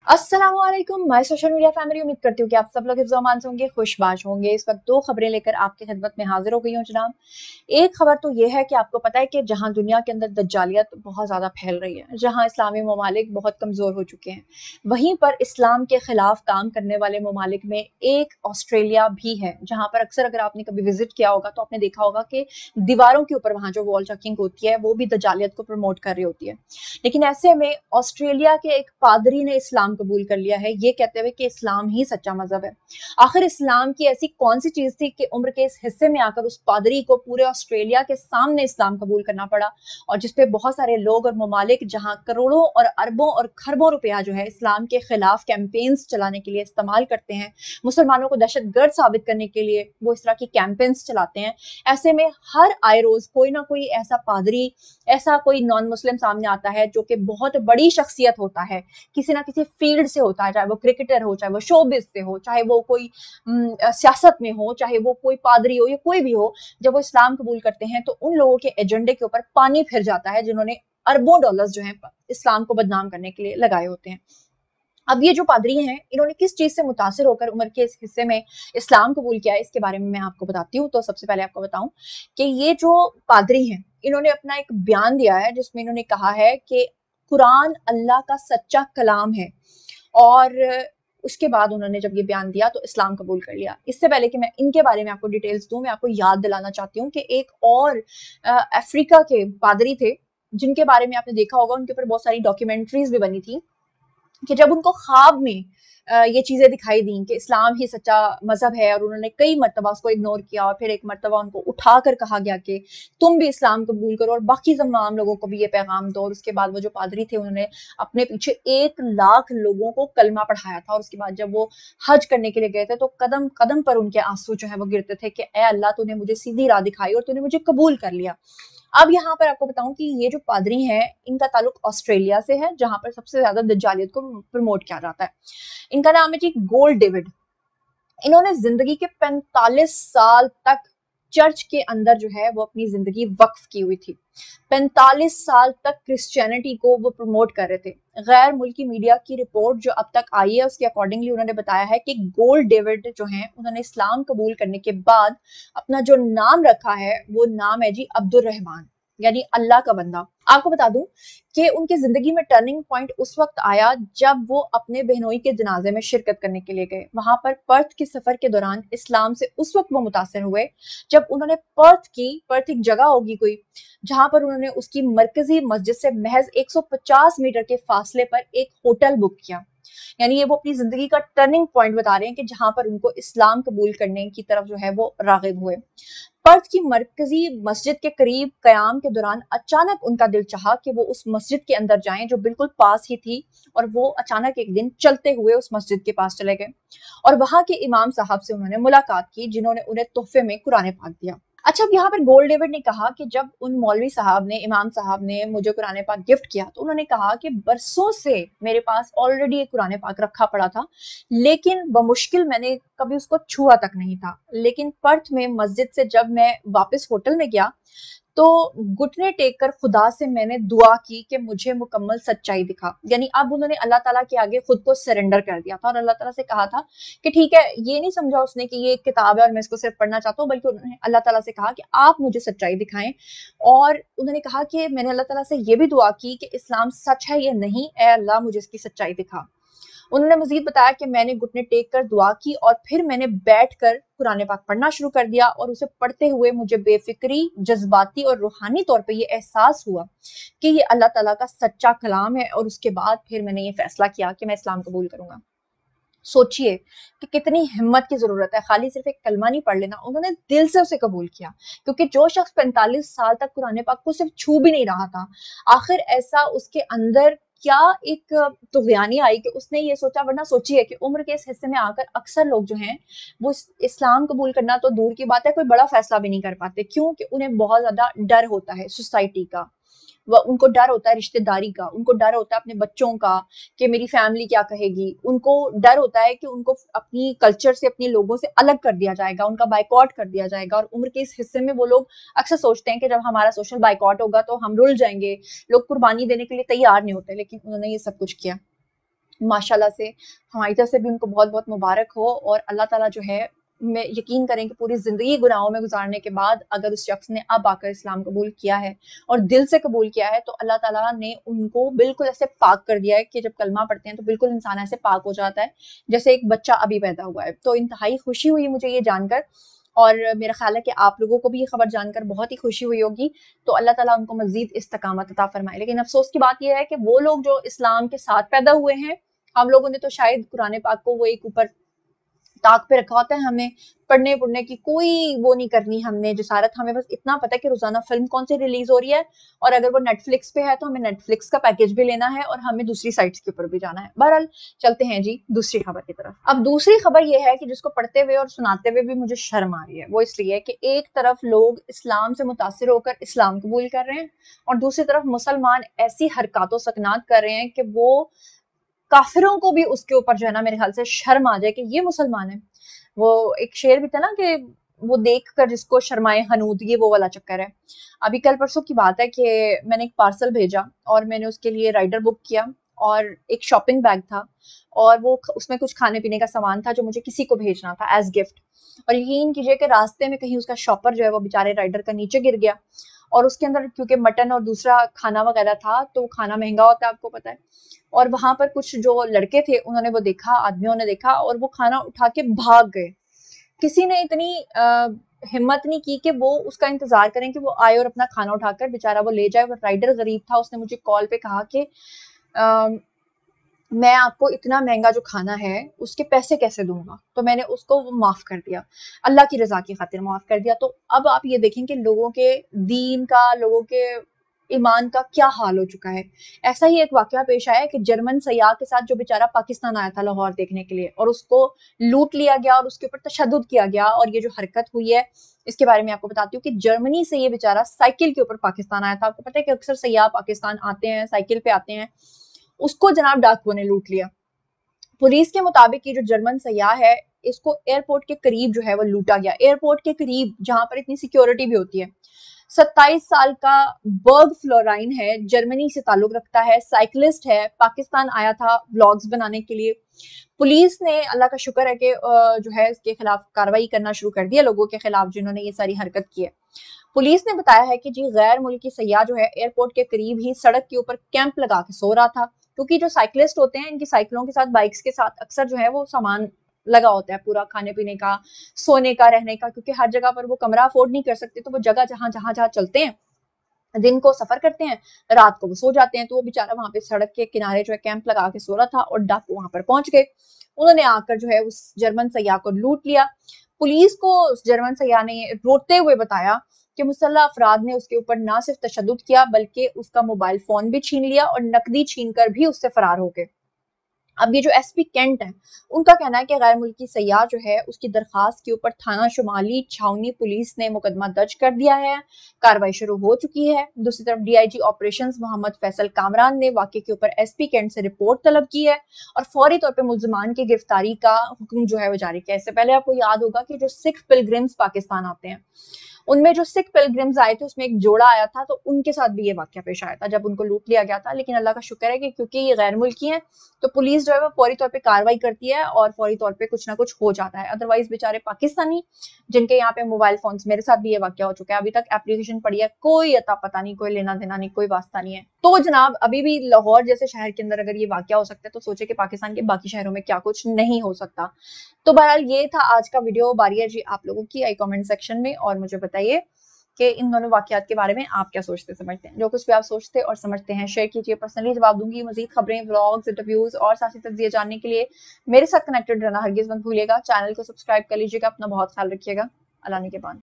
अस्सलामुअलैकुम my social media family. उम्मीद करती हूँ कि आप सब लोग हिफ्ज़-ओ-अमान से होंगे, खुशबाश होंगे। इस वक्त दो खबरें लेकर आपकी खिदमत में हाजिर हो गई हूँ जनाब। एक खबर तो ये है कि आपको पता है कि जहाँ दुनिया के अंदर दज्जालियत बहुत ज़्यादा फैल रही है, जहाँ इस्लामी ममालिक बहुत कमज़ोर हो चुके हैं, वहीं पर इस्लाम के खिलाफ काम करने वाले ममालिक में एक ऑस्ट्रेलिया भी है, जहाँ पर अक्सर अगर आपने कभी विजिट किया होगा तो आपने देखा होगा कि दीवारों के ऊपर वहाँ जो वॉल चेकिंग होती है वो भी दज्जालियत को प्रमोट कर रही होती है। लेकिन ऐसे में ऑस्ट्रेलिया के एक पादरी ने इस्लाम कबूल कर लिया है, ये कहते हुए कि इस्लाम ही सच्चा मजहब है। आखिर इस्लाम की ऐसी कौन सी चीज थी कि उम्र के इस हिस्से में आकर उस पादरी को पूरे ऑस्ट्रेलिया के सामने इस्लाम कबूल करना पड़ा, और जिसपे बहुत सारे लोग और ममालिक जहां करोड़ों और अरबों और खरबों रुपया जो है इस्लाम के खिलाफ कैंपेन्स चलाने के लिए इस्तेमाल करते हैं, मुसलमानों को दहशतगर्द साबित करने के लिए वो इस तरह की कैंपेन्स चलाते हैं। ऐसे में हर आए रोज कोई ना कोई ऐसा पादरी, ऐसा कोई नॉन मुस्लिम सामने आता है जो कि बहुत बड़ी शख्सियत होता है, किसी ना किसी फील्ड से होता है, चाहे वो क्रिकेटर हो, चाहे वो शोबिस से हो, चाहे वो कोई सियासत में हो, चाहे वो कोई पादरी हो या कोई भी हो। जब वो इस्लाम कबूल करते हैं तो उन लोगों के एजेंडे के ऊपर पानी फिर जाता है जिन्होंने अरबों डॉलर्स जो है इस्लाम को बदनाम करने के लिए लगाए होते हैं। अब ये जो पादरी हैं, इन्होंने किस चीज से मुतासिर होकर उम्र के इस हिस्से में इस्लाम कबूल किया है, इसके बारे में मैं आपको बताती हूँ। तो सबसे पहले आपको बताऊं कि ये जो पादरी हैं, इन्होंने अपना एक बयान दिया है जिसमें इन्होंने कहा है कि कुरान अल्लाह का सच्चा कलाम है, और उसके बाद उन्होंने जब ये बयान दिया तो इस्लाम कबूल कर लिया। इससे पहले कि मैं इनके बारे में आपको डिटेल्स दूं, मैं आपको याद दिलाना चाहती हूँ कि एक और अफ्रीका के पादरी थे जिनके बारे में आपने देखा होगा, उनके ऊपर बहुत सारी डॉक्यूमेंट्रीज भी बनी थी, कि जब उनको ख्वाब में ये चीजें दिखाई दी कि इस्लाम ही सच्चा मजहब है, और उन्होंने कई मरतबा उसको इग्नोर किया, और फिर एक मरतबा उनको उठाकर कहा गया कि तुम भी इस्लाम कबूल करो और बाकी तमाम लोगों को भी ये पैगाम दो। और उसके बाद वो जो पादरी थे उन्होंने अपने पीछे 1 लाख लोगों को कलमा पढ़ाया था, और उसके बाद जब वो हज करने के लिए गए थे तो कदम कदम पर उनके आंसू जो है वो गिरते थे कि ए अल्लाह, तूने मुझे सीधी राह दिखाई और तूने मुझे कबूल कर लिया। अब यहाँ पर आपको बताऊं कि ये जो पादरी हैं, इनका ताल्लुक ऑस्ट्रेलिया से है, जहां पर सबसे ज्यादा दज्जालियत को प्रमोट किया जाता है। इनका नाम है जी गोल्ड डेविड। इन्होंने जिंदगी के 45 साल तक चर्च के अंदर जो है वो अपनी जिंदगी वक्फ की हुई थी। 45 साल तक क्रिश्चियनिटी को वो प्रमोट कर रहे थे। गैर मुल्की मीडिया की रिपोर्ट जो अब तक आई है उसके अकॉर्डिंगली उन्होंने बताया है कि गोल्ड डेविड जो हैं, उन्होंने इस्लाम कबूल करने के बाद अपना जो नाम रखा है वो नाम है जी अब्दुल रहमान, यानी अल्लाह का बंदा। आपको बता दूं कि उनकी जिंदगी में टर्निंग पॉइंट उस वक्त आया जब वो अपने बहनोई के जनाजे में शिरकत करने के लिए गए। वहां पर पर्थ के सफर के दौरान इस्लाम से उस वक्त वो मुतासिर हुए जब उन्होंने पर्थ एक जगह होगी कोई, जहां पर उन्होंने उसकी मरकजी मस्जिद से महज 150 मीटर के फासले पर एक होटल बुक किया। यानी ये वो अपनी जिंदगी का टर्निंग पॉइंट बता रहे हैं कि जहां पर उनको इस्लाम कबूल करने की तरफ जो है वो रागिब हुए। पर्थ की मरकजी मस्जिद के करीब कयाम के दौरान अचानक उनका दिल चाहा कि वो उस मस्जिद के अंदर जाएं जो बिल्कुल पास ही थी, और वो अचानक एक दिन चलते हुए उस मस्जिद के पास चले गए और वहां के इमाम साहब से उन्होंने मुलाकात की, जिन्होंने उन्हें तोहफे में कुरान पाक दिया। अच्छा, अब यहाँ पर गोल्ड डेविड ने कहा कि जब उन मौलवी साहब ने, इमाम साहब ने मुझे कुरान पाक गिफ्ट किया तो उन्होंने कहा कि बरसों से मेरे पास ऑलरेडी एक कुरान पाक रखा पड़ा था, लेकिन बमुश्किल मैंने कभी उसको छुआ तक नहीं था। लेकिन पर्थ में मस्जिद से जब मैं वापस होटल में गया तो घुटने टेक कर खुदा से मैंने दुआ की कि मुझे मुकम्मल सच्चाई दिखा। यानी अब उन्होंने अल्लाह ताला के आगे खुद को सरेंडर कर दिया था और अल्लाह ताला से कहा था कि ठीक है, ये नहीं समझा उसने कि ये एक किताब है और मैं इसको सिर्फ पढ़ना चाहता हूँ, बल्कि उन्होंने अल्लाह ताला से कहा कि आप मुझे सच्चाई दिखाएं। और उन्होंने कहा कि मैंने अल्लाह ताला से ये भी दुआ की कि इस्लाम सच है या नहीं, ए अल्लाह मुझे इसकी सच्चाई दिखा। उन्होंने मजीद बताया कि मैंने घुटने टेक कर दुआ की और फिर मैंने बैठकर कुरान पाक पढ़ना शुरू कर दिया, और उसे पढ़ते हुए मुझे बेफिक्री, जज्बाती और रूहानी तौर पे ये एहसास हुआ कि ये अल्लाह ताला का सच्चा कलाम है। और उसके बाद फिर मैंने ये फैसला किया कि मैं इस्लाम कबूल करूंगा। सोचिए कि कितनी हिम्मत की जरूरत है, खाली सिर्फ एक कलमा नहीं पढ़ लेना, उन्होंने दिल से उसे कबूल किया। क्योंकि जो शख्स 45 साल तक कुरान पाक को सिर्फ छू भी नहीं रहा था, आखिर ऐसा उसके अंदर क्या एक तुगयानी आई कि उसने ये सोचा। वरना सोचिए कि उम्र के इस हिस्से में आकर अक्सर लोग जो हैं वो इस्लाम कबूल करना तो दूर की बात है, कोई बड़ा फैसला भी नहीं कर पाते। क्यों? कि उन्हें बहुत ज्यादा डर होता है सोसाइटी का, उनको डर होता है रिश्तेदारी का, उनको डर होता है अपने बच्चों का कि मेरी फैमिली क्या कहेगी, उनको डर होता है कि उनको अपनी कल्चर से, अपने लोगों से अलग कर दिया जाएगा, उनका बाइकआउट कर दिया जाएगा। और उम्र के इस हिस्से में वो लोग अक्सर सोचते हैं कि जब हमारा सोशल बाइकआउट होगा तो हम रुल जाएंगे, लोग कुर्बानी देने के लिए तैयार नहीं होते। लेकिन उन्होंने ये सब कुछ किया। माशाल्लाह से हमारी तरफ से भी उनको बहुत बहुत मुबारक हो, और अल्लाह ताला जो है, मैं यकीन करें कि पूरी ज़िंदगी गुनाहों में गुजारने के बाद अगर उस शख्स ने अब आकर इस्लाम कबूल किया है और दिल से कबूल किया है, तो अल्लाह ताला ने उनको बिल्कुल ऐसे पाक कर दिया है कि जब कलमा पढ़ते हैं तो बिल्कुल इंसान ऐसे पाक हो जाता है जैसे एक बच्चा अभी पैदा हुआ है। तो इंतहाई खुशी हुई मुझे ये जानकर, और मेरा ख्याल है कि आप लोगों को भी ये खबर जानकर बहुत ही खुशी हुई होगी। तो अल्लाह ताला उनको मज़ीद इस्तकामत अता फरमाए। लेकिन अफसोस की बात यह है कि वो लोग जो इस्लाम के साथ पैदा हुए हैं, हम लोगों ने तो शायद कुरान पाक को वो एक ऊपर ताक पे रखा होता है, हमें पढ़ने पढ़ने की कोई वो नहीं करनी, हमने जिसारत, हमें बस इतना पता है कि रोजाना फिल्म कौन सी रिलीज हो रही है, और अगर वो नेटफ्लिक्स पे है तो हमें नेटफ्लिक्स का पैकेज भी लेना है और हमें दूसरी साइट्स के ऊपर भी जाना है। बहरहाल चलते हैं जी दूसरी खबर की तरफ। अब दूसरी खबर ये है कि जिसको पढ़ते हुए और सुनाते हुए भी मुझे शर्म आ रही है। वो इसलिए कि एक तरफ लोग इस्लाम से मुतासिर होकर इस्लाम कबूल कर रहे हैं, और दूसरी तरफ मुसलमान ऐसी हरकतों सकनात कर रहे हैं कि वो काफिरों को भी उसके ऊपर जो है ना, मेरे ख्याल से शर्म आ जाए कि ये मुसलमान है। वो एक शेर भी था ना कि वो देख कर जिसको शर्माए हनूद, ये वो वाला चक्कर है। अभी कल परसों की बात है कि मैंने एक पार्सल भेजा और मैंने उसके लिए राइडर बुक किया, और एक शॉपिंग बैग था, और वो उसमें कुछ खाने पीने का सामान था जो मुझे किसी को भेजना था एज गिफ्ट। और यकीन कीजिए कि रास्ते में कहीं उसका शॉपर जो है वो बेचारे राइडर का नीचे गिर गया, और उसके अंदर क्योंकि मटन और दूसरा खाना वगैरह था, तो खाना महंगा होता है आपको पता है। और वहां पर कुछ जो लड़के थे उन्होंने वो देखा, आदमियों ने देखा, और वो खाना उठा के भाग गए। किसी ने इतनी हिम्मत नहीं की कि वो उसका इंतजार करें कि वो आए और अपना खाना उठाकर बेचारा वो ले जाए। वो राइडर गरीब था, उसने मुझे कॉल पे कहा कि मैं आपको इतना महंगा जो खाना है उसके पैसे कैसे दूंगा। तो मैंने उसको माफ कर दिया, अल्लाह की रजा की खातिर माफ कर दिया। तो अब आप ये देखें कि लोगों के दीन का, लोगों के ईमान का क्या हाल हो चुका है। ऐसा ही एक वाकया पेश आया कि जर्मन सयाह के साथ जो बेचारा पाकिस्तान आया था लाहौर देखने के लिए, और उसको लूट लिया गया और उसके ऊपर तशद्दुद किया गया। और ये जो हरकत हुई है इसके बारे में आपको बताती हूँ कि जर्मनी से ये बेचारा साइकिल के ऊपर पाकिस्तान आया था। आपको पता है कि अक्सर सयाह पाकिस्तान आते हैं, साइकिल पे आते हैं। उसको जनाब डाकुओं ने लूट लिया। पुलिस के मुताबिक ये जो जर्मन सयाह है, इसको एयरपोर्ट के करीब जो है वो लूटा गया, एयरपोर्ट के करीब जहां पर इतनी सिक्योरिटी भी होती है। 27 साल का बर्ग फ्लोराइन है, जर्मनी से ताल्लुक रखता है, साइकिलिस्ट है, पाकिस्तान आया था व्लॉग्स बनाने के लिए। पुलिस ने, अल्लाह का शुक्र है कि जो है इसके खिलाफ कार्रवाई करना शुरू कर दिया लोगों के खिलाफ जिन्होंने ये सारी हरकत की है। पुलिस ने बताया है कि जी गैर मुल्की सयाह जो है एयरपोर्ट के करीब ही सड़क के ऊपर कैंप लगा के सो रहा था, क्योंकि जो साइकिलिस्ट होते हैं इनकी साइकिलों के साथ, बाइक्स के साथ अक्सर जो है वो सामान लगा होता है पूरा, खाने पीने का, सोने का, रहने का, क्योंकि हर जगह पर वो कमरा अफोर्ड नहीं कर सकते। तो वो जगह जहां जहां जहां चलते हैं, दिन को सफर करते हैं, रात को वो सो जाते हैं। तो वो बेचारा वहां पे सड़क के किनारे जो है कैंप लगा के सो रहा था, और डाकू वहां पर पहुंच गए। उन्होंने आकर जो है उस जर्मन सयाह को लूट लिया। पुलिस को उस जर्मन सयाह ने रोते हुए बताया कि मुसल्लह अफराद ने उसके ऊपर ना सिर्फ तशद्दुद किया बल्कि उसका मोबाइल फोन भी छीन लिया और नकदी छीन कर भी उससे फरार हो गए। अब ये जो एसपी कैंट है, उनका कहना है कि गैर मुल्की सयाह जो है उसकी दरखास्त के ऊपर थाना शुमाली छावनी पुलिस ने मुकदमा दर्ज कर दिया है, कार्रवाई शुरू हो चुकी है। दूसरी तरफ डीआईजी ऑपरेशंस मोहम्मद फैसल कामरान ने वाकये के ऊपर एसपी कैंट से रिपोर्ट तलब की है और फौरी तौर पर मुल्जिमान की गिरफ्तारी का हुक्म जो है वो जारी किया। इससे पहले आपको याद होगा कि जो सिख पिलग्रिम्स पाकिस्तान आते हैं, उनमें जो सिख पिलग्रिम्स आए थे उसमें एक जोड़ा आया था, तो उनके साथ भी ये वाकया पेश आया था जब उनको लूट लिया गया था। लेकिन अल्लाह का शुक्र है कि क्योंकि ये गैर मुल्की हैं तो पुलिस जो है वो फौरी तौर पे कार्रवाई करती है और फौरी तौर पे कुछ ना कुछ हो जाता है। अदरवाइज बेचारे पाकिस्तानी जिनके यहाँ पे मोबाइल फोन्स, मेरे साथ भी ये वाकया हो चुका है, अभी तक एप्लीकेशन पड़ी है, कोई अता पता नहीं, कोई लेना देना नहीं, कोई वास्ता नहीं है। तो जनाब अभी भी लाहौर जैसे शहर के अंदर अगर ये वाकया हो सकता है तो सोचे कि पाकिस्तान के बाकी शहरों में क्या कुछ नहीं हो सकता। तो बहरहाल ये था आज का वीडियो। बारी है जी आप लोगों की, आई कमेंट सेक्शन में और मुझे बताइए कि इन दोनों वाकयात के बारे में आप क्या सोचते समझते हैं। जो कुछ भी आप सोचते और समझते हैं शेयर कीजिए, पर्सनली जवाब दूंगी। मजीद खबरें, व्लॉग्स, इंटरव्यूज और साथी तज्जिए जानने के लिए मेरे साथ कनेक्टेड रहना हरगिज मत भूलिएगा। चैनल को सब्सक्राइब कर लीजिएगा। अपना बहुत ख्याल रखिएगा। अल्लाह निगहबान।